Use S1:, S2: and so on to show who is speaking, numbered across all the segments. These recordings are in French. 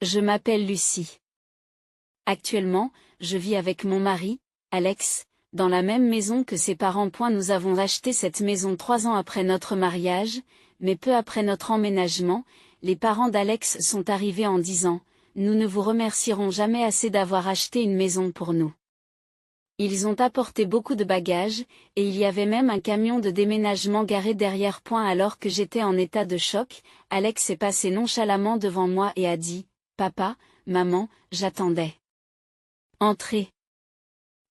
S1: Je m'appelle Lucie. Actuellement, je vis avec mon mari, Alex, dans la même maison que ses parents. Nous avons acheté cette maison 3 ans après notre mariage, mais peu après notre emménagement, les parents d'Alex sont arrivés en disant « Nous ne vous remercierons jamais assez d'avoir acheté une maison pour nous ». Ils ont apporté beaucoup de bagages, et il y avait même un camion de déménagement garé derrière. Alors que j'étais en état de choc, Alex est passé nonchalamment devant moi et a dit « Papa, maman, j'attendais. Entrez ».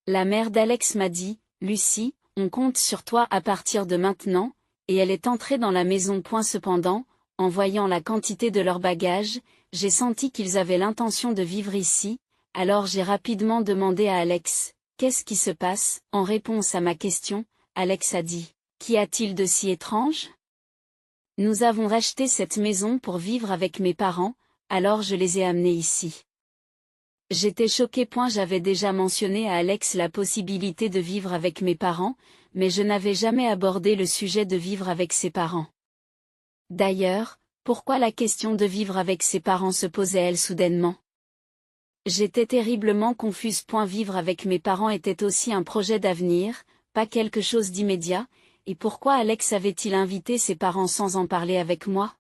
S1: La mère d'Alex m'a dit « Lucie, on compte sur toi à partir de maintenant », et elle est entrée dans la maison. Cependant, en voyant la quantité de leurs bagages, j'ai senti qu'ils avaient l'intention de vivre ici, alors j'ai rapidement demandé à Alex « Qu'est-ce qui se passe ?» En réponse à ma question, Alex a dit « Qu'y a-t-il de si étrange ? Nous avons racheté cette maison pour vivre avec mes parents, alors je les ai amenés ici. » J'étais choquée. J'avais déjà mentionné à Alex la possibilité de vivre avec mes parents, mais je n'avais jamais abordé le sujet de vivre avec ses parents. D'ailleurs, pourquoi la question de vivre avec ses parents se posait-elle soudainement? J'étais terriblement confuse. Vivre avec mes parents était aussi un projet d'avenir, pas quelque chose d'immédiat, et pourquoi Alex avait-il invité ses parents sans en parler avec moi?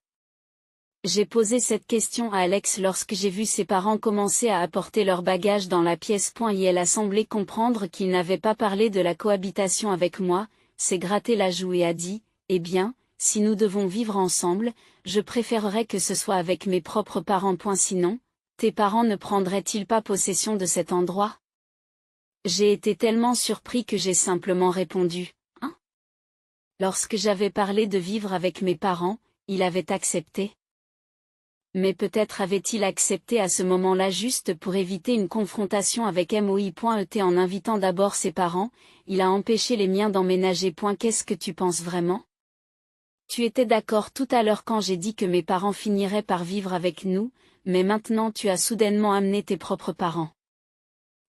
S1: J'ai posé cette question à Alex lorsque j'ai vu ses parents commencer à apporter leurs bagages dans la pièce. Et elle a semblé comprendre qu'il n'avait pas parlé de la cohabitation avec moi, s'est gratté la joue et a dit « Eh bien, si nous devons vivre ensemble, je préférerais que ce soit avec mes propres parents. Sinon, tes parents ne prendraient-ils pas possession de cet endroit ?» J'ai été tellement surpris que j'ai simplement répondu « Hein ?» Lorsque j'avais parlé de vivre avec mes parents, il avait accepté. Mais peut-être avait-il accepté à ce moment-là juste pour éviter une confrontation avec moi.et en invitant d'abord ses parents, il a empêché les miens d'emménager. Qu'est-ce que tu penses vraiment? Tu étais d'accord tout à l'heure quand j'ai dit que mes parents finiraient par vivre avec nous, mais maintenant tu as soudainement amené tes propres parents.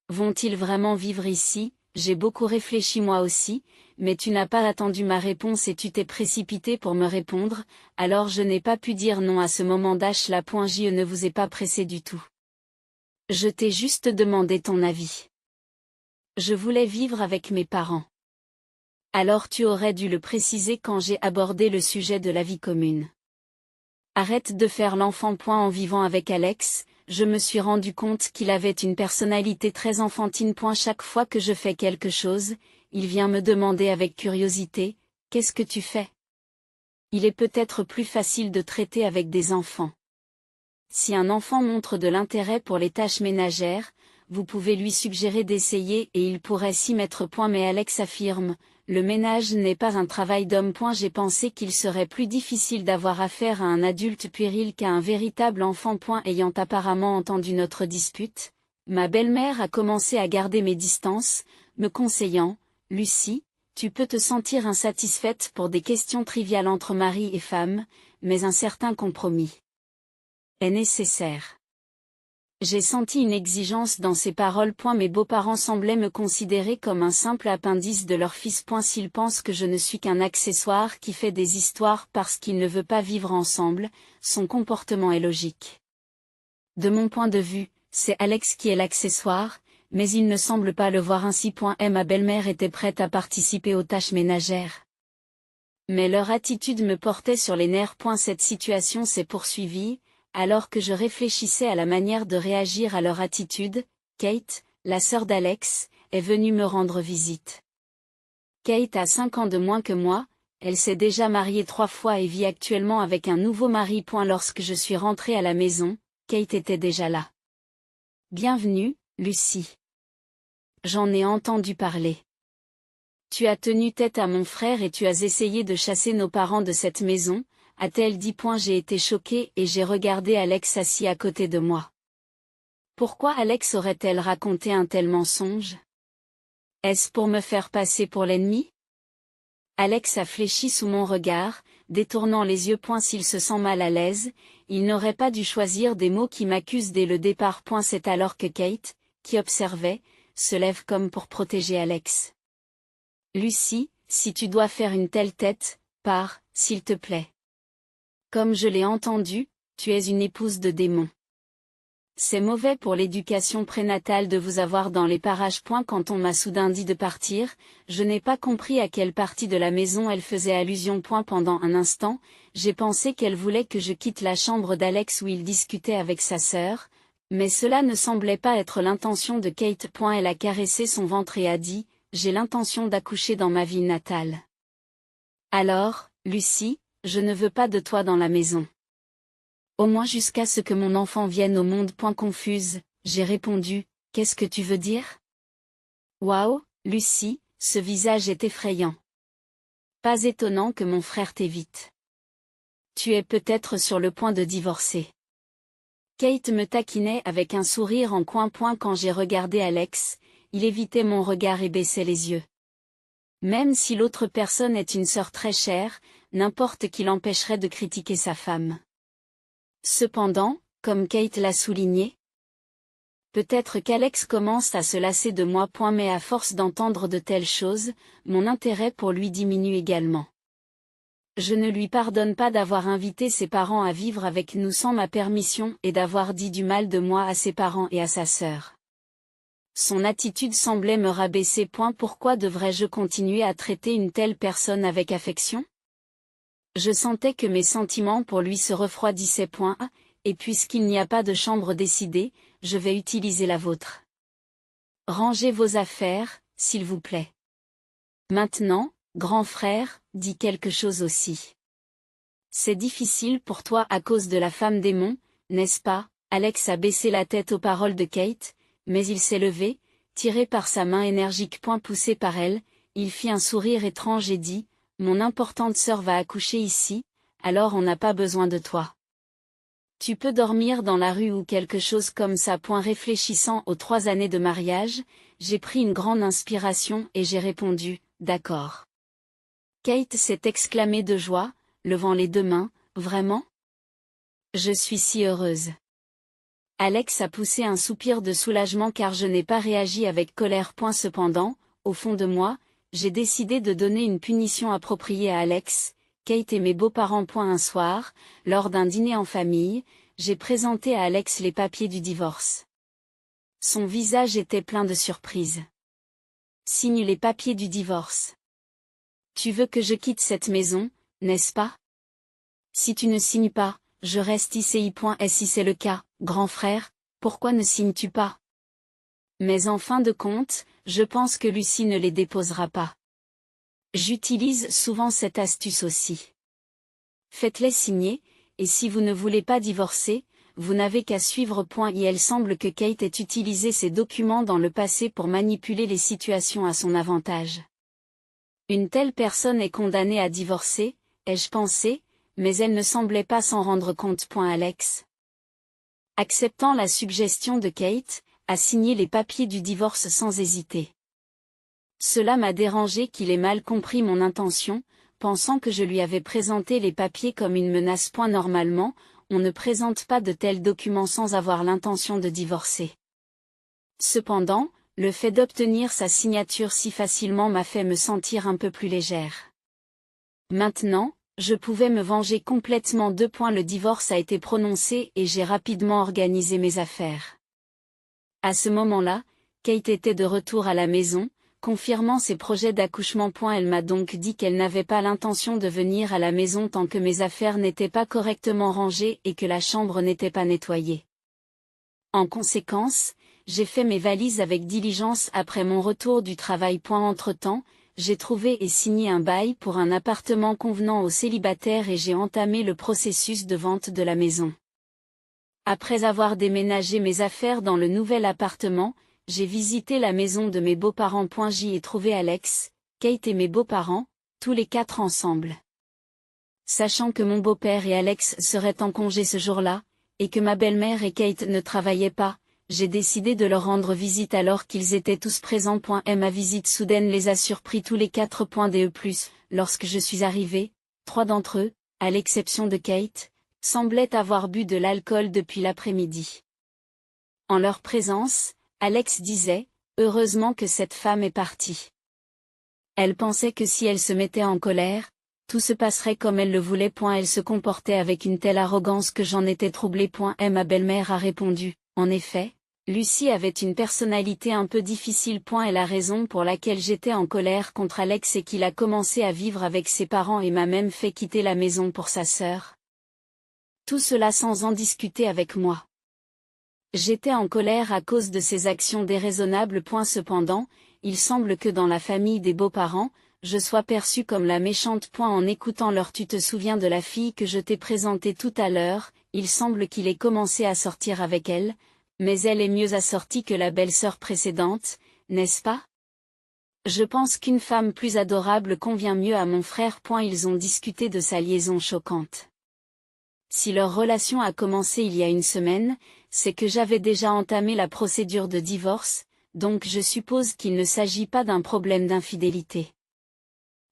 S1: Vont-ils vraiment vivre ici? J'ai beaucoup réfléchi moi aussi, mais tu n'as pas attendu ma réponse et tu t'es précipité pour me répondre, alors je n'ai pas pu dire non à ce moment. Je ne vous ai pas pressé du tout. Je t'ai juste demandé ton avis. Je voulais vivre avec mes parents. Alors tu aurais dû le préciser quand j'ai abordé le sujet de la vie commune. Arrête de faire l'enfant. En vivant avec Alex, je me suis rendu compte qu'il avait une personnalité très enfantine. Chaque fois que je fais quelque chose, il vient me demander avec curiosité « Qu'est-ce que tu fais ?» Il est peut-être plus facile de traiter avec des enfants. Si un enfant montre de l'intérêt pour les tâches ménagères, vous pouvez lui suggérer d'essayer et il pourrait s'y mettre. Mais Alex affirme « Le ménage n'est pas un travail d'homme. » J'ai pensé qu'il serait plus difficile d'avoir affaire à un adulte puéril qu'à un véritable enfant. Ayant apparemment entendu notre dispute, ma belle-mère a commencé à garder mes distances, me conseillant « Lucie, tu peux te sentir insatisfaite pour des questions triviales entre mari et femme, mais un certain compromis est nécessaire. » J'ai senti une exigence dans ces paroles. Mes beaux-parents semblaient me considérer comme un simple appendice de leur fils. S'ils pensent que je ne suis qu'un accessoire qui fait des histoires parce qu'il ne veut pas vivre ensemble, son comportement est logique. De mon point de vue, c'est Alex qui est l'accessoire, mais il ne semble pas le voir ainsi. Ma belle-mère était prête à participer aux tâches ménagères. Mais leur attitude me portait sur les nerfs. Cette situation s'est poursuivie. Alors que je réfléchissais à la manière de réagir à leur attitude, Kate, la sœur d'Alex, est venue me rendre visite. Kate a 5 ans de moins que moi, elle s'est déjà mariée 3 fois et vit actuellement avec un nouveau mari. Lorsque je suis rentrée à la maison, Kate était déjà là. Bienvenue, Lucie. J'en ai entendu parler. Tu as tenu tête à mon frère et tu as essayé de chasser nos parents de cette maison, a-t-elle dit. J'ai été choquée et j'ai regardé Alex assis à côté de moi. Pourquoi Alex aurait-elle raconté un tel mensonge? Est-ce pour me faire passer pour l'ennemi? Alex a fléchi sous mon regard, détournant les yeux. S'il se sent mal à l'aise, il n'aurait pas dû choisir des mots qui m'accusent dès le départ. C'est alors que Kate, qui observait, se lève comme pour protéger Alex. Lucie, si tu dois faire une telle tête, pars, s'il te plaît. Comme je l'ai entendu, tu es une épouse de démon. C'est mauvais pour l'éducation prénatale de vous avoir dans les parages. Quand on m'a soudain dit de partir, je n'ai pas compris à quelle partie de la maison elle faisait allusion. Pendant un instant, j'ai pensé qu'elle voulait que je quitte la chambre d'Alex où il discutait avec sa sœur, mais cela ne semblait pas être l'intention de Kate. Elle a caressé son ventre et a dit, « J'ai l'intention d'accoucher dans ma ville natale. » Alors, Lucy, je ne veux pas de toi dans la maison. Au moins jusqu'à ce que mon enfant vienne au monde. Confuse, j'ai répondu, qu'est-ce que tu veux dire? Waouh, Lucy, ce visage est effrayant. Pas étonnant que mon frère t'évite. Tu es peut-être sur le point de divorcer. Kate me taquinait avec un sourire en coin. Quand j'ai regardé Alex, il évitait mon regard et baissait les yeux. Même si l'autre personne est une sœur très chère, n'importe qui l'empêcherait de critiquer sa femme. Cependant, comme Kate l'a souligné, peut-être qu'Alex commence à se lasser de moi. Mais à force d'entendre de telles choses, mon intérêt pour lui diminue également. Je ne lui pardonne pas d'avoir invité ses parents à vivre avec nous sans ma permission et d'avoir dit du mal de moi à ses parents et à sa sœur. Son attitude semblait me rabaisser. Pourquoi devrais-je continuer à traiter une telle personne avec affection? Je sentais que mes sentiments pour lui se refroidissaient. Et puisqu'il n'y a pas de chambre décidée, je vais utiliser la vôtre. Rangez vos affaires, s'il vous plaît. Maintenant, grand frère, dis quelque chose aussi. C'est difficile pour toi à cause de la femme démon, n'est-ce pas? Alex a baissé la tête aux paroles de Kate, mais il s'est levé, tiré par sa main énergique. Poussé par elle, il fit un sourire étrange et dit, mon importante sœur va accoucher ici, alors on n'a pas besoin de toi. Tu peux dormir dans la rue ou quelque chose comme ça. Réfléchissant aux 3 années de mariage, j'ai pris une grande inspiration et j'ai répondu, d'accord. Kate s'est exclamée de joie, levant les 2 mains, vraiment? Je suis si heureuse. Alex a poussé un soupir de soulagement car je n'ai pas réagi avec colère. Cependant, au fond de moi, j'ai décidé de donner une punition appropriée à Alex, Kate et mes beaux-parents. Un soir, lors d'un dîner en famille, j'ai présenté à Alex les papiers du divorce. Son visage était plein de surprise. Signe les papiers du divorce. Tu veux que je quitte cette maison, n'est-ce pas? Si tu ne signes pas, je reste ici. Et si c'est le cas, grand frère, pourquoi ne signes-tu pas? Mais en fin de compte, je pense que Lucy ne les déposera pas. J'utilise souvent cette astuce aussi. Faites-les signer, et si vous ne voulez pas divorcer, vous n'avez qu'à suivre. Il semble que Kate ait utilisé ces documents dans le passé pour manipuler les situations à son avantage. Une telle personne est condamnée à divorcer, ai-je pensé, mais elle ne semblait pas s'en rendre compte. Alex, acceptant la suggestion de Kate, a signé les papiers du divorce sans hésiter. Cela m'a dérangé qu'il ait mal compris mon intention, pensant que je lui avais présenté les papiers comme une menace. Normalement, on ne présente pas de tels documents sans avoir l'intention de divorcer. Cependant, le fait d'obtenir sa signature si facilement m'a fait me sentir un peu plus légère. Maintenant, je pouvais me venger complètement. Le divorce a été prononcé et j'ai rapidement organisé mes affaires. À ce moment-là, Kate était de retour à la maison, confirmant ses projets d'accouchement. Elle m'a donc dit qu'elle n'avait pas l'intention de venir à la maison tant que mes affaires n'étaient pas correctement rangées et que la chambre n'était pas nettoyée. En conséquence, j'ai fait mes valises avec diligence après mon retour du travail. Entre-temps, j'ai trouvé et signé un bail pour un appartement convenant aux célibataires et j'ai entamé le processus de vente de la maison. Après avoir déménagé mes affaires dans le nouvel appartement, j'ai visité la maison de mes beaux-parents. J'y ai trouvé Alex, Kate et mes beaux-parents, tous les 4 ensemble. Sachant que mon beau-père et Alex seraient en congé ce jour-là, et que ma belle-mère et Kate ne travaillaient pas, j'ai décidé de leur rendre visite alors qu'ils étaient tous présents. Ma visite soudaine les a surpris tous les 4. Lorsque je suis arrivée, 3 d'entre eux, à l'exception de Kate, semblaient avoir bu de l'alcool depuis l'après-midi. En leur présence, Alex disait, « Heureusement que cette femme est partie. » Elle pensait que si elle se mettait en colère, tout se passerait comme elle le voulait. Elle se comportait avec une telle arrogance que j'en étais troublée. Ma belle-mère a répondu, En effet, Lucie avait une personnalité un peu difficile. Est la raison pour laquelle j'étais en colère contre Alex et qu'il a commencé à vivre avec ses parents et m'a même fait quitter la maison pour sa sœur. Tout cela sans en discuter avec moi. J'étais en colère à cause de ses actions déraisonnables. Cependant, il semble que dans la famille des beaux-parents, je sois perçue comme la méchante. En écoutant leur tu te souviens de la fille que je t'ai présentée tout à l'heure, il semble qu'il ait commencé à sortir avec elle, mais elle est mieux assortie que la belle-sœur précédente, n'est-ce pas? Je pense qu'une femme plus adorable convient mieux à mon frère. Ils ont discuté de sa liaison choquante. Si leur relation a commencé il y a une semaine, c'est que j'avais déjà entamé la procédure de divorce, donc je suppose qu'il ne s'agit pas d'un problème d'infidélité.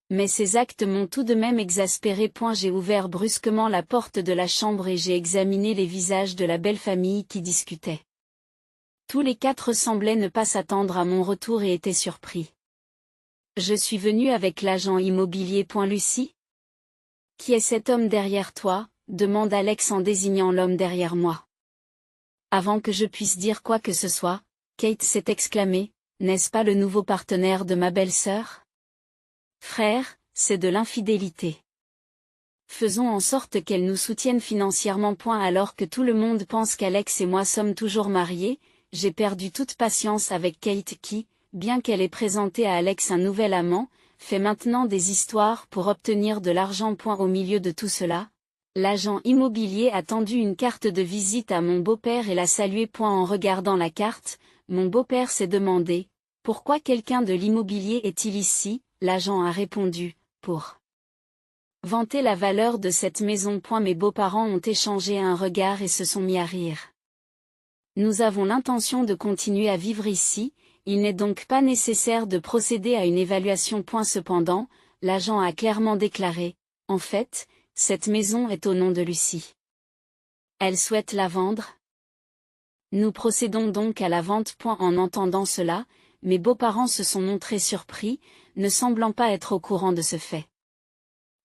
S1: Mais ces actes m'ont tout de même exaspéré. J'ai ouvert brusquement la porte de la chambre et j'ai examiné les visages de la belle famille qui discutait. Tous les quatre semblaient ne pas s'attendre à mon retour et étaient surpris. Je suis venu avec l'agent immobilier. Lucie? Qui est cet homme derrière toi? Demande Alex en désignant l'homme derrière moi. Avant que je puisse dire quoi que ce soit, Kate s'est exclamée, n'est-ce pas le nouveau partenaire de ma belle-sœur? Frère, c'est de l'infidélité. Faisons en sorte qu'elle nous soutienne financièrement. Alors que tout le monde pense qu'Alex et moi sommes toujours mariés, j'ai perdu toute patience avec Kate qui, bien qu'elle ait présenté à Alex un nouvel amant, fait maintenant des histoires pour obtenir de l'argent. Au milieu de tout cela, l'agent immobilier a tendu une carte de visite à mon beau-père et l'a salué. En regardant la carte, mon beau-père s'est demandé, pourquoi quelqu'un de l'immobilier est-il ici? L'agent a répondu, pour vanter la valeur de cette maison. Mes beaux-parents ont échangé un regard et se sont mis à rire. Nous avons l'intention de continuer à vivre ici, il n'est donc pas nécessaire de procéder à une évaluation. Cependant, l'agent a clairement déclaré, en fait, cette maison est au nom de Lucie. Elle souhaite la vendre? Nous procédons donc à la vente. En entendant cela, mes beaux-parents se sont montrés surpris, ne semblant pas être au courant de ce fait.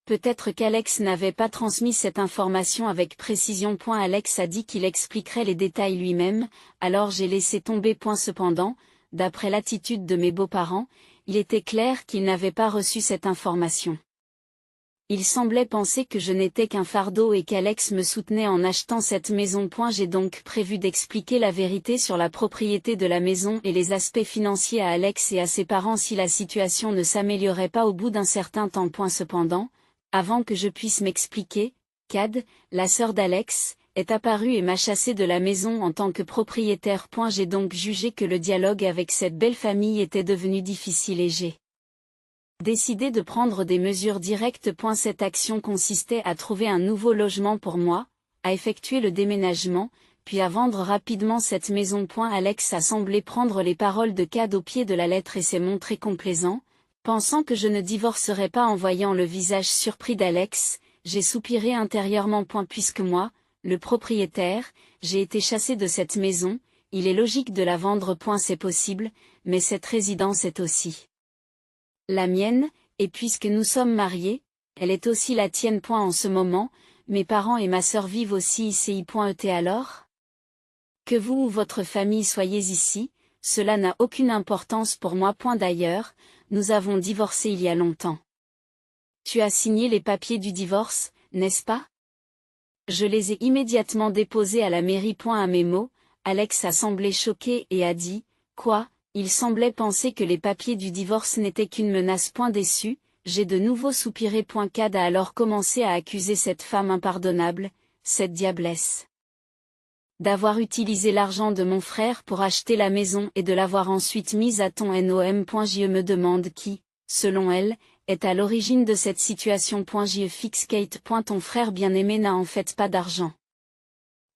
S1: Peut-être qu'Alex n'avait pas transmis cette information avec précision. Alex a dit qu'il expliquerait les détails lui-même, alors j'ai laissé tomber. Cependant, d'après l'attitude de mes beaux-parents, il était clair qu'ils n'avaient pas reçu cette information. Il semblait penser que je n'étais qu'un fardeau et qu'Alex me soutenait en achetant cette maison. J'ai donc prévu d'expliquer la vérité sur la propriété de la maison et les aspects financiers à Alex et à ses parents si la situation ne s'améliorait pas au bout d'un certain temps. Cependant, avant que je puisse m'expliquer, Cad, la sœur d'Alex, est apparue et m'a chassé de la maison en tant que propriétaire. J'ai donc jugé que le dialogue avec cette belle famille était devenu difficile et j'ai décidé de prendre des mesures directes. Cette action consistait à trouver un nouveau logement pour moi, à effectuer le déménagement, puis à vendre rapidement cette maison. Alex a semblé prendre les paroles de Cad au pied de la lettre et s'est montré complaisant, pensant que je ne divorcerais pas. En voyant le visage surpris d'Alex, j'ai soupiré intérieurement. Puisque moi, le propriétaire, j'ai été chassé de cette maison, il est logique de la vendre. C'est possible, mais cette résidence est aussi la mienne, et puisque nous sommes mariés, elle est aussi la tienne. En ce moment, mes parents et ma sœur vivent aussi ici. Alors? Que vous ou votre famille soyez ici, cela n'a aucune importance pour moi. D'ailleurs, nous avons divorcé il y a longtemps. Tu as signé les papiers du divorce, n'est-ce pas? Je les ai immédiatement déposés à la mairie. À mes mots, Alex a semblé choqué et a dit, quoi? Il semblait penser que les papiers du divorce n'étaient qu'une menace. Déçu, j'ai de nouveau soupiré. Cad a alors commencé à accuser cette femme impardonnable, cette diablesse, d'avoir utilisé l'argent de mon frère pour acheter la maison et de l'avoir ensuite mise à ton nom. Je me demande qui, selon elle, est à l'origine de cette situation. Je fixe Kate. Ton frère bien-aimé n'a en fait pas d'argent.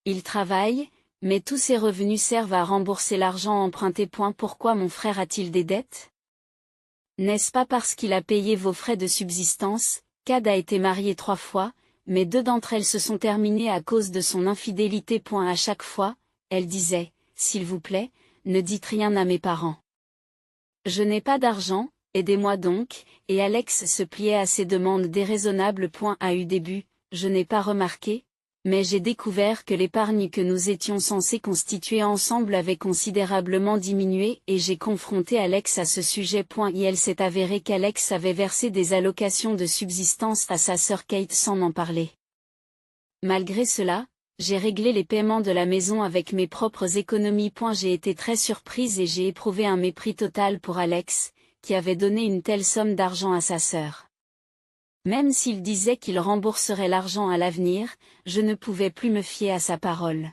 S1: Il travaille, mais tous ses revenus servent à rembourser l'argent emprunté. Pourquoi mon frère a-t-il des dettes? N'est-ce pas parce qu'il a payé vos frais de subsistance? Cad a été marié 3 fois, mais 2 d'entre elles se sont terminées à cause de son infidélité. À chaque fois, elle disait, s'il vous plaît, ne dites rien à mes parents. Je n'ai pas d'argent, aidez-moi donc, et Alex se pliait à ses demandes déraisonnables. A eu début, je n'ai pas remarqué, Mais j'ai découvert que l'épargne que nous étions censés constituer ensemble avait considérablement diminué et j'ai confronté Alex à ce sujet. Il s'est avéré qu'Alex avait versé des allocations de subsistance à sa sœur Kate sans m'en parler. Malgré cela, j'ai réglé les paiements de la maison avec mes propres économies. J'ai été très surprise et j'ai éprouvé un mépris total pour Alex, qui avait donné une telle somme d'argent à sa sœur. Même s'il disait qu'il rembourserait l'argent à l'avenir, je ne pouvais plus me fier à sa parole.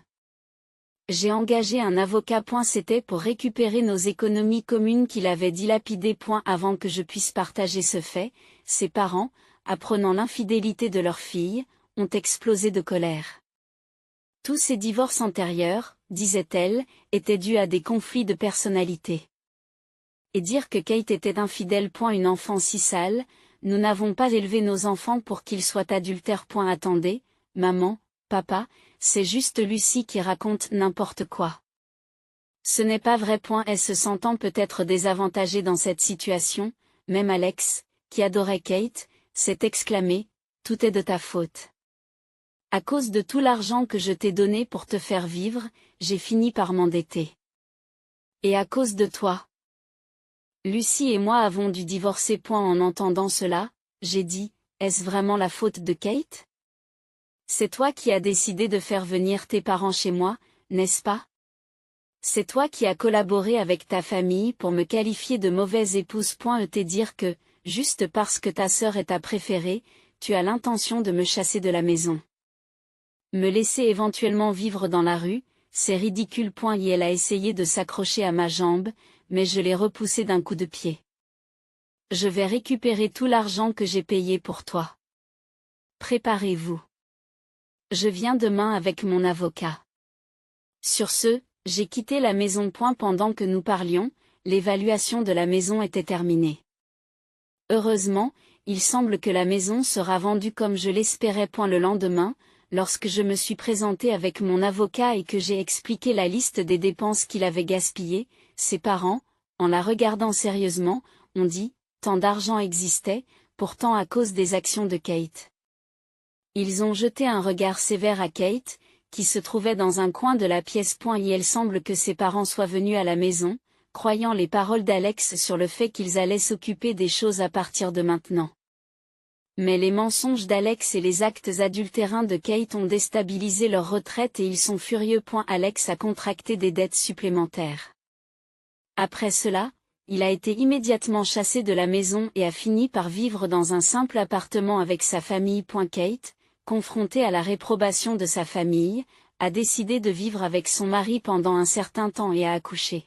S1: J'ai engagé un avocat. C'était pour récupérer nos économies communes qu'il avait dilapidées. Avant que je puisse partager ce fait, ses parents, apprenant l'infidélité de leur fille, ont explosé de colère. Tous ces divorces antérieurs, disait-elle, étaient dus à des conflits de personnalité. Et dire que Kate était infidèle. Une enfant si sale, nous n'avons pas élevé nos enfants pour qu'ils soient adultères. Attendez, maman, papa, c'est juste Lucie qui raconte n'importe quoi. Ce n'est pas vrai. Elle se sentant peut-être désavantagée dans cette situation, même Alex, qui adorait Kate, s'est exclamé, tout est de ta faute. À cause de tout l'argent que je t'ai donné pour te faire vivre, j'ai fini par m'endetter. Et à cause de toi. Lucie et moi avons dû divorcer. En entendant cela, j'ai dit, est-ce vraiment la faute de Kate? C'est toi qui as décidé de faire venir tes parents chez moi, n'est-ce pas? C'est toi qui as collaboré avec ta famille pour me qualifier de mauvaise épouse. Et dire que, juste parce que ta sœur est ta préférée, tu as l'intention de me chasser de la maison. Me laisser éventuellement vivre dans la rue, c'est ridicule. Elle a essayé de s'accrocher à ma jambe, mais je l'ai repoussée d'un coup de pied. Je vais récupérer tout l'argent que j'ai payé pour toi. Préparez-vous. Je viens demain avec mon avocat. Sur ce, j'ai quitté la maison. Pendant que nous parlions, l'évaluation de la maison était terminée. Heureusement, il semble que la maison sera vendue comme je l'espérais. Le lendemain, lorsque je me suis présenté avec mon avocat et que j'ai expliqué la liste des dépenses qu'il avait gaspillées, ses parents, en la regardant sérieusement, ont dit, tant d'argent existait, pourtant à cause des actions de Kate. Ils ont jeté un regard sévère à Kate, qui se trouvait dans un coin de la pièce. Il semble que ses parents soient venus à la maison, croyant les paroles d'Alex sur le fait qu'ils allaient s'occuper des choses à partir de maintenant. Mais les mensonges d'Alex et les actes adultérins de Kate ont déstabilisé leur retraite et ils sont furieux. Alex a contracté des dettes supplémentaires. Après cela, il a été immédiatement chassé de la maison et a fini par vivre dans un simple appartement avec sa famille. Kate, confrontée à la réprobation de sa famille, a décidé de vivre avec son mari pendant un certain temps et a accouché.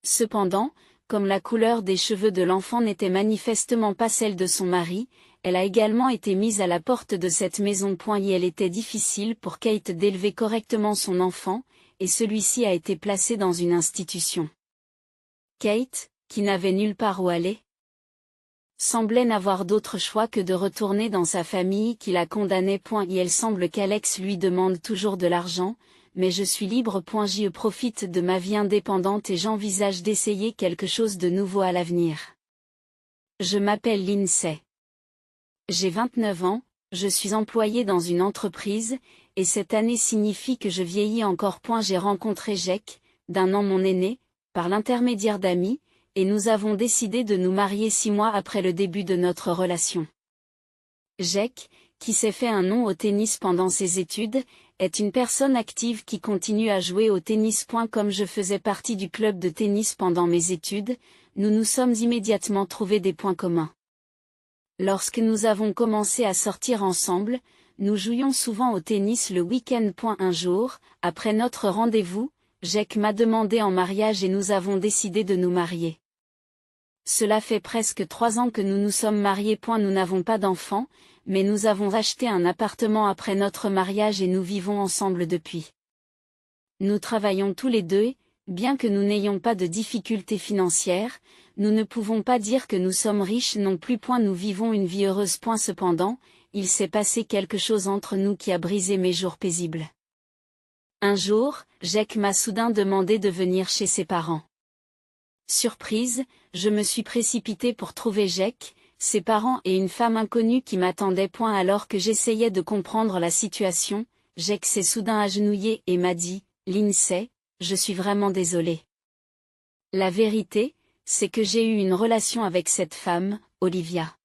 S1: Cependant, comme la couleur des cheveux de l'enfant n'était manifestement pas celle de son mari, elle a également été mise à la porte de cette maison. Il était difficile pour Kate d'élever correctement son enfant, et celui-ci a été placé dans une institution. Kate, qui n'avait nulle part où aller, semblait n'avoir d'autre choix que de retourner dans sa famille qui la condamnait. Il semble qu'Alex lui demande toujours de l'argent, mais je suis libre. Je profite de ma vie indépendante et j'envisage d'essayer quelque chose de nouveau à l'avenir. Je m'appelle Lindsay. J'ai 29 ans, je suis employée dans une entreprise, et cette année signifie que je vieillis encore. J'ai rencontré Jake, d'1 an mon aîné, par l'intermédiaire d'amis, et nous avons décidé de nous marier 6 mois après le début de notre relation. Jake, qui s'est fait un nom au tennis pendant ses études, est une personne active qui continue à jouer au tennis. Comme je faisais partie du club de tennis pendant mes études, nous nous sommes immédiatement trouvés des points communs. Lorsque nous avons commencé à sortir ensemble, nous jouions souvent au tennis le week-end. Un jour, après notre rendez-vous, Jake m'a demandé en mariage et nous avons décidé de nous marier. Cela fait presque 3 ans que nous nous sommes mariés. Nous n'avons pas d'enfants, mais nous avons acheté un appartement après notre mariage et nous vivons ensemble depuis. Nous travaillons tous les deux, bien que nous n'ayons pas de difficultés financières, nous ne pouvons pas dire que nous sommes riches non plus. Nous vivons une vie heureuse. Cependant, il s'est passé quelque chose entre nous qui a brisé mes jours paisibles. Un jour, Jake m'a soudain demandé de venir chez ses parents. Surprise, je me suis précipitée pour trouver Jake, ses parents et une femme inconnue qui m'attendaient. Alors que j'essayais de comprendre la situation, Jake s'est soudain agenouillé et m'a dit, Lindsay, je suis vraiment désolé. La vérité, c'est que j'ai eu une relation avec cette femme, Olivia.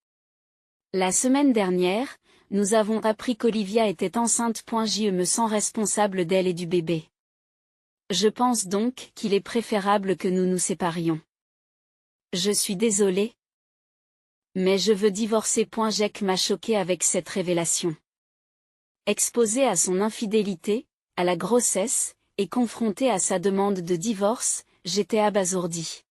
S1: La semaine dernière, nous avons appris qu'Olivia était enceinte. Je me sens responsable d'elle et du bébé. Je pense donc qu'il est préférable que nous nous séparions. Je suis désolé. Mais je veux divorcer. Jake m'a choqué avec cette révélation. Exposé à son infidélité, à la grossesse, et confronté à sa demande de divorce, j'étais abasourdi.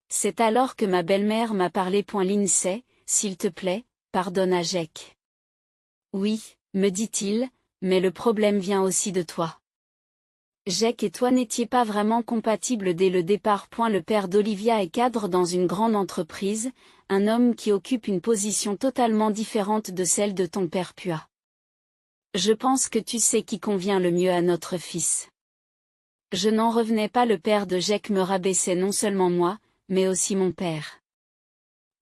S1: C'est alors que ma belle-mère m'a parlé. Lindsay, s'il te plaît, pardonne à Jake. Oui, me dit-il, mais le problème vient aussi de toi. Jake et toi n'étiez pas vraiment compatibles dès le départ. Le père d'Olivia est cadre dans une grande entreprise, un homme qui occupe une position totalement différente de celle de ton père Pua. Je pense que tu sais qui convient le mieux à notre fils. Je n'en revenais pas. Le père de Jake me rabaissait non seulement moi, mais aussi mon père.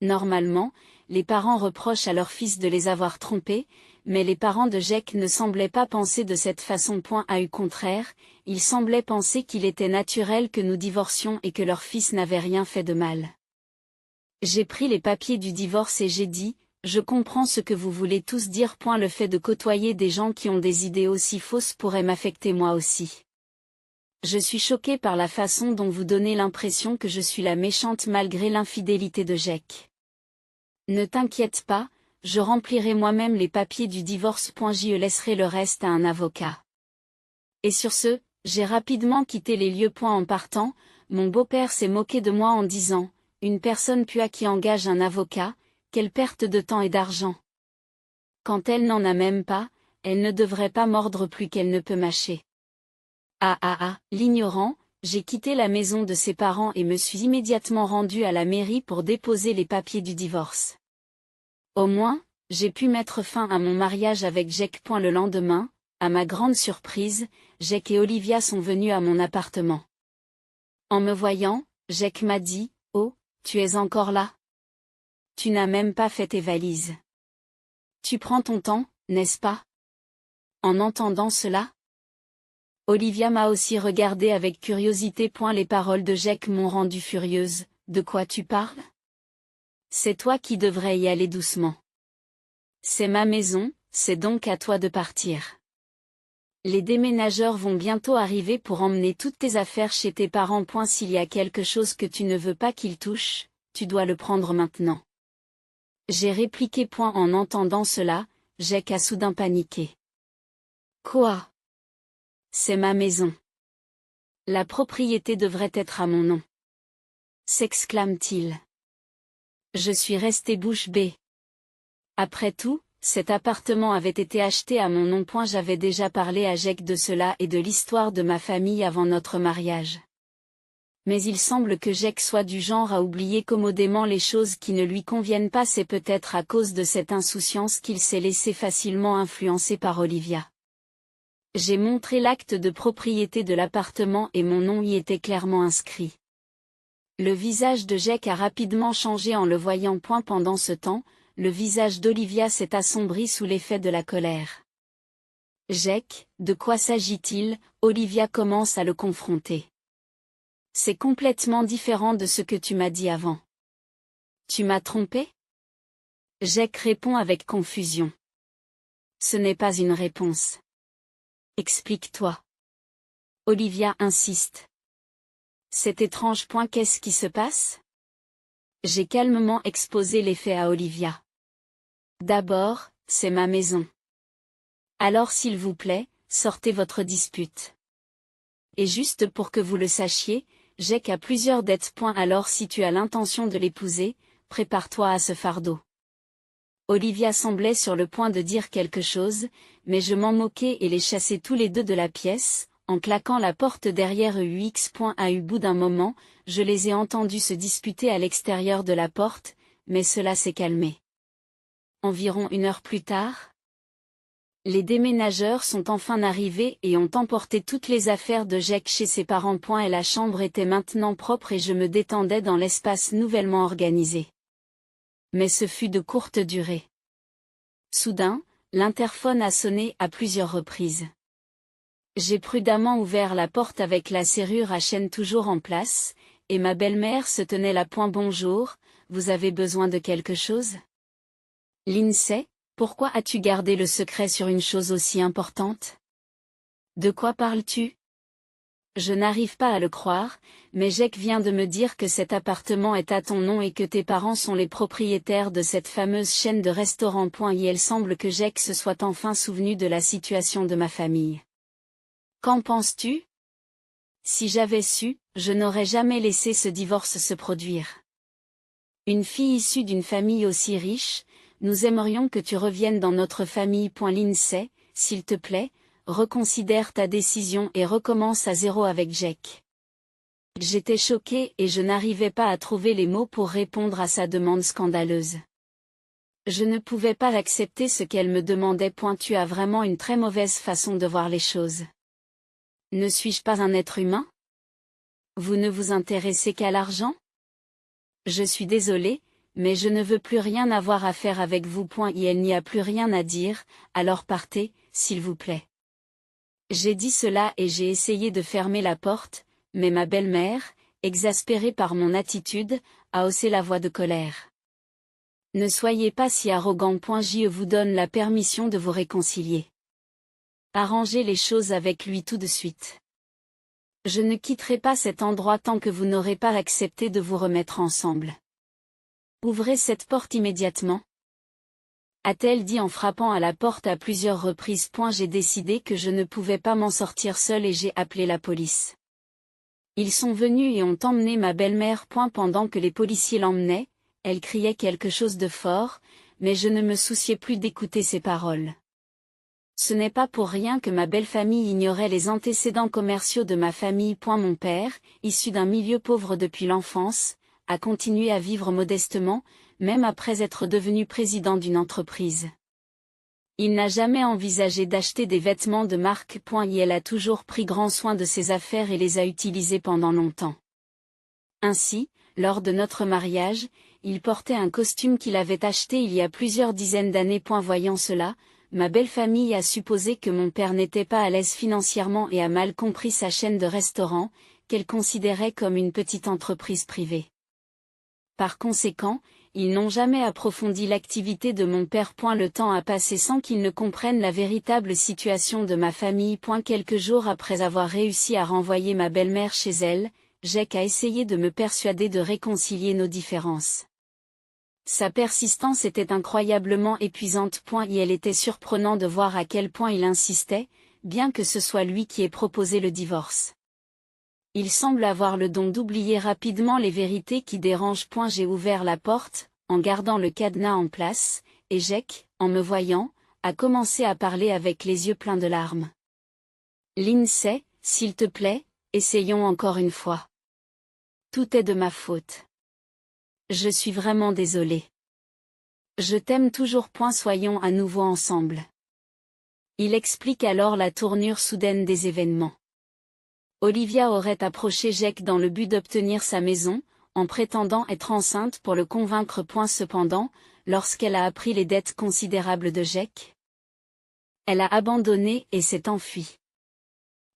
S1: Normalement, les parents reprochent à leur fils de les avoir trompés, mais les parents de Jake ne semblaient pas penser de cette façon. Au contraire, ils semblaient penser qu'il était naturel que nous divorcions et que leur fils n'avait rien fait de mal. J'ai pris les papiers du divorce et j'ai dit, je comprends ce que vous voulez tous dire. Le fait de côtoyer des gens qui ont des idées aussi fausses pourrait m'affecter moi aussi. Je suis choquée par la façon dont vous donnez l'impression que je suis la méchante malgré l'infidélité de Jake. Ne t'inquiète pas, je remplirai moi-même les papiers du divorce. Je laisserai le reste à un avocat. Et sur ce, j'ai rapidement quitté les lieux. En partant, mon beau-père s'est moqué de moi en disant, une personne Pua qui engage un avocat, quelle perte de temps et d'argent. Quand elle n'en a même pas, elle ne devrait pas mordre plus qu'elle ne peut mâcher. L'ignorant, j'ai quitté la maison de ses parents et me suis immédiatement rendu à la mairie pour déposer les papiers du divorce. Au moins, j'ai pu mettre fin à mon mariage avec Jake. Le lendemain, à ma grande surprise, Jake et Olivia sont venus à mon appartement. En me voyant, Jake m'a dit, « Oh, tu es encore là? Tu n'as même pas fait tes valises. Tu prends ton temps, n'est-ce pas ?» En entendant cela, Olivia m'a aussi regardé avec curiosité. Les paroles de Jake m'ont rendue furieuse. De quoi tu parles? C'est toi qui devrais y aller doucement. C'est ma maison, c'est donc à toi de partir. Les déménageurs vont bientôt arriver pour emmener toutes tes affaires chez tes parents. S'il y a quelque chose que tu ne veux pas qu'ils touchent, tu dois le prendre maintenant. J'ai répliqué. En entendant cela, Jake a soudain paniqué. Quoi? C'est ma maison. La propriété devrait être à mon nom. S'exclame-t-il. Je suis resté bouche bée. Après tout, cet appartement avait été acheté à mon nom. J'avais déjà parlé à Jake de cela et de l'histoire de ma famille avant notre mariage. Mais il semble que Jake soit du genre à oublier commodément les choses qui ne lui conviennent pas. C'est peut-être à cause de cette insouciance qu'il s'est laissé facilement influencer par Olivia. J'ai montré l'acte de propriété de l'appartement et mon nom y était clairement inscrit. Le visage de Jake a rapidement changé en le voyant. Pendant ce temps, le visage d'Olivia s'est assombri sous l'effet de la colère. Jake, de quoi s'agit-il? Olivia commence à le confronter. C'est complètement différent de ce que tu m'as dit avant. Tu m'as trompé? Jake répond avec confusion. Ce n'est pas une réponse. Explique-toi. Olivia insiste. C'est étrange. Qu'est-ce qui se passe? J'ai calmement exposé les faits à Olivia. D'abord, c'est ma maison. Alors s'il vous plaît, sortez votre dispute. Et juste pour que vous le sachiez, Jake a plusieurs dettes. Alors si tu as l'intention de l'épouser, prépare-toi à ce fardeau. Olivia semblait sur le point de dire quelque chose, mais je m'en moquais et les chassai tous les deux de la pièce, en claquant la porte derrière eux. Au bout d'un moment, je les ai entendus se disputer à l'extérieur de la porte, mais cela s'est calmé. Environ 1 heure plus tard, les déménageurs sont enfin arrivés et ont emporté toutes les affaires de Jake chez ses parents. Et la chambre était maintenant propre et je me détendais dans l'espace nouvellement organisé. Mais ce fut de courte durée. Soudain, L'interphone a sonné à plusieurs reprises. J'ai prudemment ouvert la porte avec la serrure à chaîne toujours en place, et ma belle-mère se tenait là. Bonjour, vous avez besoin de quelque chose? Lindsay, pourquoi as-tu gardé le secret sur une chose aussi importante? De quoi parles-tu? Je n'arrive pas à le croire, mais Jake vient de me dire que cet appartement est à ton nom et que tes parents sont les propriétaires de cette fameuse chaîne de restaurants. Il semble que Jake se soit enfin souvenu de la situation de ma famille. Qu'en penses-tu? Si j'avais su, je n'aurais jamais laissé ce divorce se produire. Une fille issue d'une famille aussi riche, nous aimerions que tu reviennes dans notre famille. Lindsay, s'il te plaît, reconsidère ta décision et recommence à zéro avec Jake. J'étais choquée et je n'arrivais pas à trouver les mots pour répondre à sa demande scandaleuse. Je ne pouvais pas accepter ce qu'elle me demandait. Tu as vraiment une très mauvaise façon de voir les choses. Ne suis-je pas un être humain? Vous ne vous intéressez qu'à l'argent? Je suis désolée, mais je ne veux plus rien avoir à faire avec vous. Il n'y a plus rien à dire, alors partez, s'il vous plaît. J'ai dit cela et j'ai essayé de fermer la porte, mais ma belle-mère, exaspérée par mon attitude, a haussé la voix de colère. Ne soyez pas si arrogant. Je vous donne la permission de vous réconcilier. Arrangez les choses avec lui tout de suite. Je ne quitterai pas cet endroit tant que vous n'aurez pas accepté de vous remettre ensemble. Ouvrez cette porte immédiatement, a-t-elle dit en frappant à la porte à plusieurs reprises. J'ai décidé que je ne pouvais pas m'en sortir seule et j'ai appelé la police. Ils sont venus et ont emmené ma belle-mère. Pendant que les policiers l'emmenaient, elle criait quelque chose de fort, mais je ne me souciais plus d'écouter ses paroles. Ce n'est pas pour rien que ma belle famille ignorait les antécédents commerciaux de ma famille. Mon père, issu d'un milieu pauvre depuis l'enfance, a continué à vivre modestement, même après être devenu président d'une entreprise. Il n'a jamais envisagé d'acheter des vêtements de marque. Elle a toujours pris grand soin de ses affaires et les a utilisés pendant longtemps. Ainsi, lors de notre mariage, il portait un costume qu'il avait acheté il y a plusieurs dizaines d'années. Voyant cela, ma belle famille a supposé que mon père n'était pas à l'aise financièrement et a mal compris sa chaîne de restaurants, qu'elle considérait comme une petite entreprise privée. Par conséquent, ils n'ont jamais approfondi l'activité de mon père. Le temps a passé sans qu'ils ne comprennent la véritable situation de ma famille. Quelques jours après avoir réussi à renvoyer ma belle-mère chez elle, Jake a essayé de me persuader de réconcilier nos différences. Sa persistance était incroyablement épuisante. Et elle était surprenant de voir à quel point il insistait, bien que ce soit lui qui ait proposé le divorce. Il semble avoir le don d'oublier rapidement les vérités qui dérangent. J'ai ouvert la porte, en gardant le cadenas en place, et Jake, en me voyant, a commencé à parler avec les yeux pleins de larmes. Lindsay, s'il te plaît, essayons encore une fois. Tout est de ma faute. Je suis vraiment désolée. Je t'aime toujours. Soyons à nouveau ensemble. Il explique alors la tournure soudaine des événements. Olivia aurait approché Jake dans le but d'obtenir sa maison, en prétendant être enceinte pour le convaincre. Cependant, lorsqu'elle a appris les dettes considérables de Jake, elle a abandonné et s'est enfuie.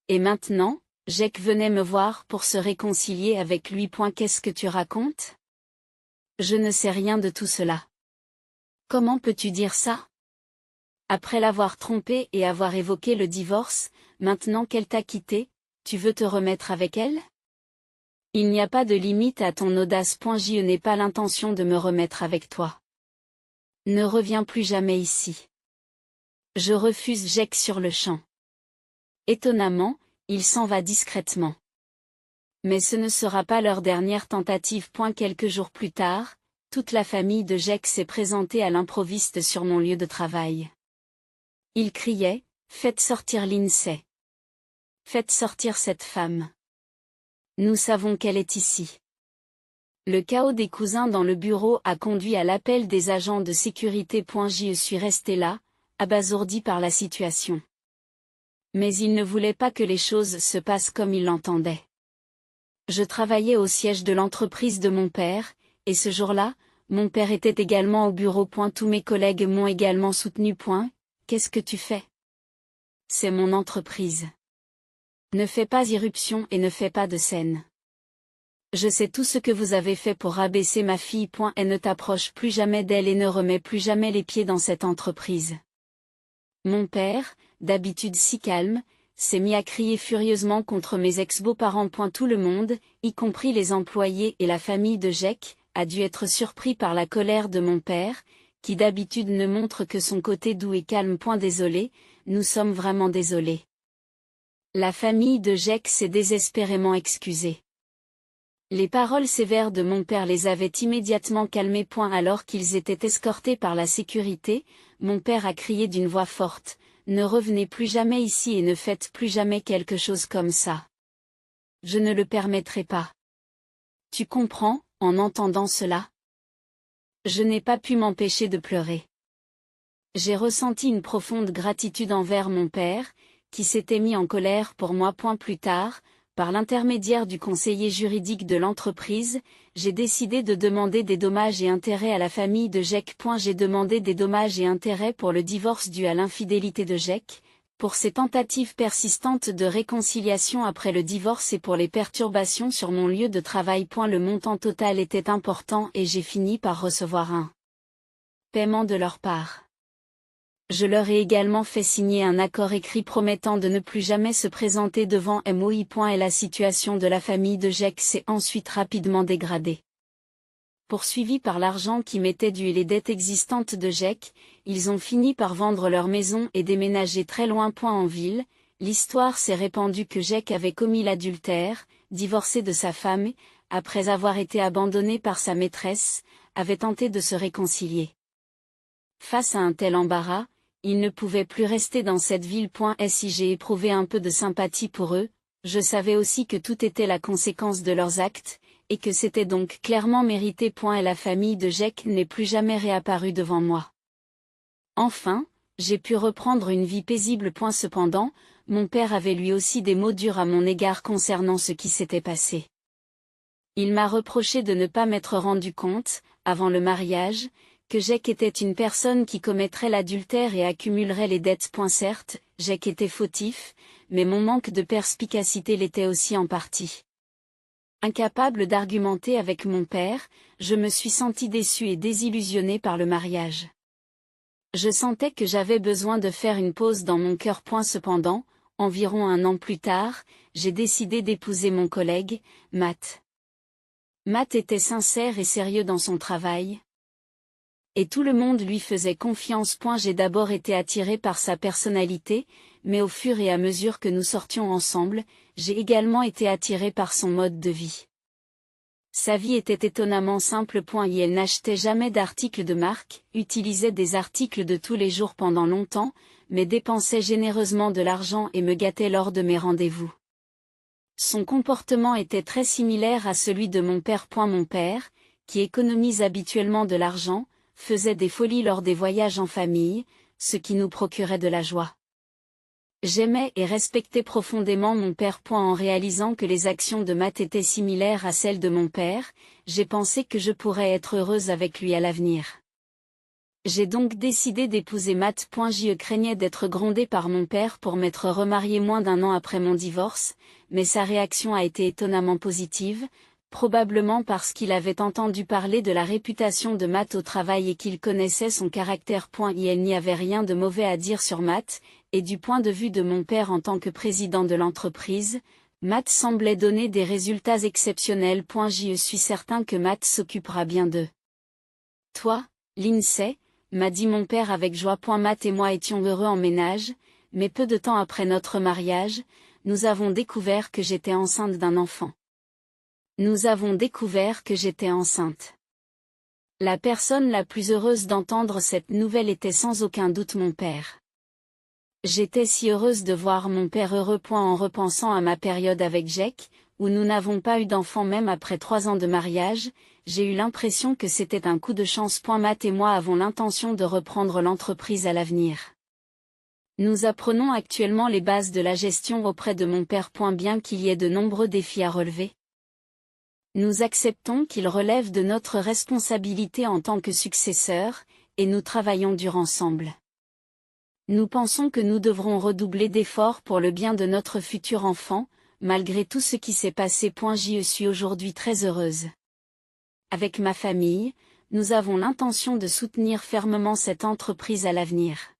S1: Et maintenant, Jake venait me voir pour se réconcilier avec lui. Qu'est-ce que tu racontes? Je ne sais rien de tout cela. Comment peux-tu dire ça? Après l'avoir trompé et avoir évoqué le divorce, maintenant qu'elle t'a quitté, tu veux te remettre avec elle? Il n'y a pas de limite à ton audace. Je n'ai pas l'intention de me remettre avec toi. Ne reviens plus jamais ici. Je refuse Jake sur le champ. Étonnamment, il s'en va discrètement. Mais ce ne sera pas leur dernière tentative. Quelques jours plus tard, toute la famille de Jake s'est présentée à l'improviste sur mon lieu de travail. Ils criaient, « Faites sortir Lindsay. Faites sortir cette femme. Nous savons qu'elle est ici. » Le chaos des cousins dans le bureau a conduit à l'appel des agents de sécurité. Je suis resté là, abasourdi par la situation. Mais ils ne voulaient pas que les choses se passent comme ils l'entendaient. Je travaillais au siège de l'entreprise de mon père, et ce jour-là, mon père était également au bureau. Tous mes collègues m'ont également soutenu. Qu'est-ce que tu fais? C'est mon entreprise. Ne fais pas irruption et ne fais pas de scène. Je sais tout ce que vous avez fait pour rabaisser ma fille. Et ne t'approche plus jamais d'elle et ne remets plus jamais les pieds dans cette entreprise. Mon père, d'habitude si calme, s'est mis à crier furieusement contre mes ex-beaux-parents. Tout le monde, y compris les employés et la famille de Jake, a dû être surpris par la colère de mon père, qui d'habitude ne montre que son côté doux et calme. Désolé, nous sommes vraiment désolés. La famille de Jake s'est désespérément excusée. Les paroles sévères de mon père les avaient immédiatement calmés. Alors qu'ils étaient escortés par la sécurité, mon père a crié d'une voix forte, « Ne revenez plus jamais ici et ne faites plus jamais quelque chose comme ça. Je ne le permettrai pas. » Tu comprends, en entendant cela? Je n'ai pas pu m'empêcher de pleurer. J'ai ressenti une profonde gratitude envers mon père, qui s'était mis en colère pour moi. Plus tard, par l'intermédiaire du conseiller juridique de l'entreprise, j'ai décidé de demander des dommages et intérêts à la famille de Jake. J'ai demandé des dommages et intérêts pour le divorce dû à l'infidélité de Jake, pour ses tentatives persistantes de réconciliation après le divorce et pour les perturbations sur mon lieu de travail. Le montant total était important et j'ai fini par recevoir un paiement de leur part. Je leur ai également fait signer un accord écrit promettant de ne plus jamais se présenter devant moi. Et la situation de la famille de Jake s'est ensuite rapidement dégradée. Poursuivis par l'argent qui m'était dû et les dettes existantes de Jake, ils ont fini par vendre leur maison et déménager très loin. En ville, l'histoire s'est répandue que Jake avait commis l'adultère, divorcé de sa femme, après avoir été abandonné par sa maîtresse, avait tenté de se réconcilier. Face à un tel embarras, ils ne pouvaient plus rester dans cette ville. Si j'ai éprouvé un peu de sympathie pour eux, je savais aussi que tout était la conséquence de leurs actes, et que c'était donc clairement mérité. Et la famille de Jake n'est plus jamais réapparue devant moi. Enfin, j'ai pu reprendre une vie paisible. Cependant, mon père avait lui aussi des mots durs à mon égard concernant ce qui s'était passé. Il m'a reproché de ne pas m'être rendu compte, avant le mariage, que Jake était une personne qui commettrait l'adultère et accumulerait les dettes. Certes, Jake était fautif, mais mon manque de perspicacité l'était aussi en partie. Incapable d'argumenter avec mon père, je me suis senti déçu et désillusionné par le mariage. Je sentais que j'avais besoin de faire une pause dans mon cœur. Cependant, environ 1 an plus tard, j'ai décidé d'épouser mon collègue, Matt. Matt était sincère et sérieux dans son travail. Et tout le monde lui faisait confiance. J'ai d'abord été attiré par sa personnalité, mais au fur et à mesure que nous sortions ensemble, j'ai également été attiré par son mode de vie. Sa vie était étonnamment simple. Elle n'achetait jamais d'articles de marque, utilisait des articles de tous les jours pendant longtemps, mais dépensait généreusement de l'argent et me gâtait lors de mes rendez-vous. Son comportement était très similaire à celui de mon père. Mon père, qui économise habituellement de l'argent, faisait des folies lors des voyages en famille, ce qui nous procurait de la joie. J'aimais et respectais profondément mon père. En réalisant que les actions de Matt étaient similaires à celles de mon père, j'ai pensé que je pourrais être heureuse avec lui à l'avenir. J'ai donc décidé d'épouser Matt. Je craignais d'être grondée par mon père pour m'être remariée moins d'1 an après mon divorce, mais sa réaction a été étonnamment positive, probablement parce qu'il avait entendu parler de la réputation de Matt au travail et qu'il connaissait son caractère. Il n'y avait rien de mauvais à dire sur Matt, et du point de vue de mon père en tant que président de l'entreprise, Matt semblait donner des résultats exceptionnels. Je suis certain que Matt s'occupera bien d'eux. Toi, Lindsay, m'a dit mon père avec joie. Matt et moi étions heureux en ménage, mais peu de temps après notre mariage, nous avons découvert que j'étais enceinte d'un enfant. Nous avons découvert que j'étais enceinte. La personne la plus heureuse d'entendre cette nouvelle était sans aucun doute mon père. J'étais si heureuse de voir mon père heureux. En repensant à ma période avec Jake, où nous n'avons pas eu d'enfant même après 3 ans de mariage, j'ai eu l'impression que c'était un coup de chance. Matt et moi avons l'intention de reprendre l'entreprise à l'avenir. Nous apprenons actuellement les bases de la gestion auprès de mon père. Bien qu'il y ait de nombreux défis à relever, nous acceptons qu'ils relèvent de notre responsabilité en tant que successeurs, et nous travaillons dur ensemble. Nous pensons que nous devrons redoubler d'efforts pour le bien de notre futur enfant, malgré tout ce qui s'est passé. Je suis aujourd'hui très heureuse. Avec ma famille, nous avons l'intention de soutenir fermement cette entreprise à l'avenir.